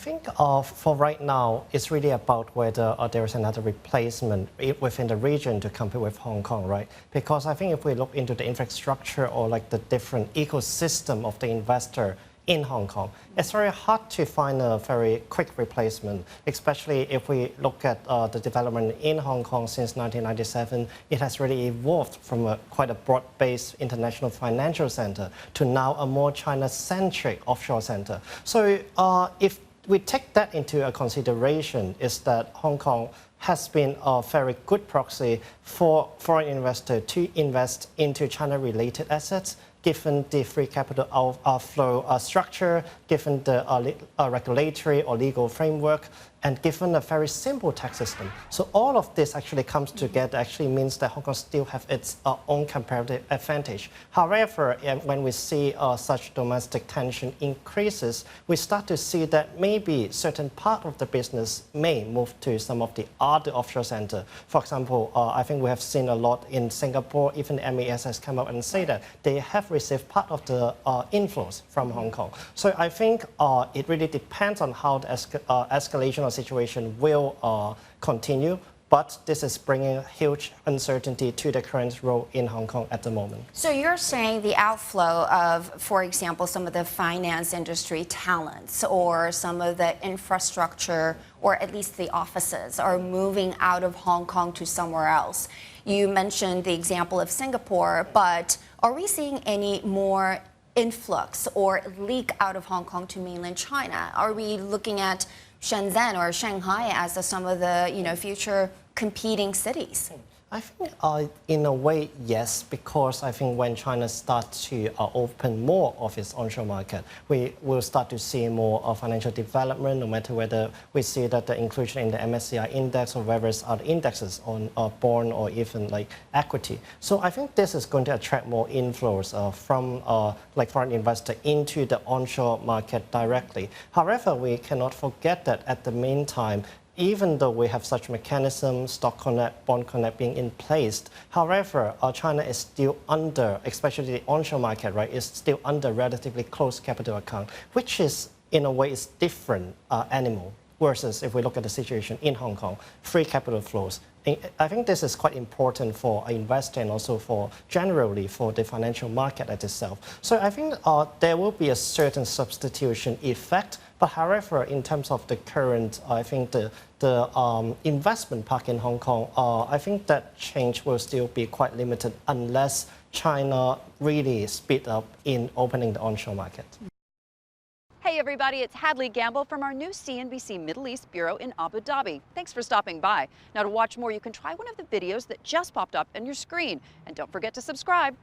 think for right now, it's really about whether there is another replacement within the region to compete with Hong Kong, right? Because I think if we look into the infrastructure or like the different ecosystem of the investor in Hong Kong, it's very hard to find a very quick replacement, especially if we look at the development in Hong Kong since 1997. It has really evolved from quite a broad-based international financial center to now a more China-centric offshore center. So if we take that into a consideration, is that Hong Kong has been a very good proxy for foreign investors to invest into China-related assets, given the free capital outflow structure, given the regulatory or legal framework, and given a very simple tax system. So all of this actually comes together, actually means that Hong Kong still have its own comparative advantage. However, when we see such domestic tension increases, we start to see that maybe certain part of the business may move to some of the other offshore center. For example, I think we have seen a lot in Singapore. Even the MAS has come out and say that they have received part of the inflows from Hong Kong. So I think it really depends on how the escalation situation will continue, but this is bringing huge uncertainty to the current role in Hong Kong at the moment. So you're saying the outflow of, for example, some of the finance industry talents or some of the infrastructure or at least the offices are moving out of Hong Kong to somewhere else. You mentioned the example of Singapore, but are we seeing any more influx or leak out of Hong Kong to mainland China? Are we looking at Shenzhen or Shanghai as some of the future competing cities? I think in a way, yes, because I think when China starts to open more of its onshore market, we will start to see more financial development, no matter whether we see that the inclusion in the MSCI index or various other indexes on bond or even like equity. So I think this is going to attract more inflows from like foreign investor into the onshore market directly. However, we cannot forget that at the meantime, even though we have such mechanisms, stock connect, bond connect being in place, however, China is still under, especially the onshore market, right, is still under relatively close capital account, which is, in a way, is different animal versus if we look at the situation in Hong Kong, free capital flows. I think this is quite important for an investor and also for generally for the financial market at itself. So I think there will be a certain substitution effect. But however, in terms of the current, I think the investment park in Hong Kong, I think that change will still be quite limited unless China really speed up in opening the onshore market. Hey everybody, it's Hadley Gamble from our new CNBC Middle East Bureau in Abu Dhabi. Thanks for stopping by. Now to watch more, you can try one of the videos that just popped up on your screen. And don't forget to subscribe.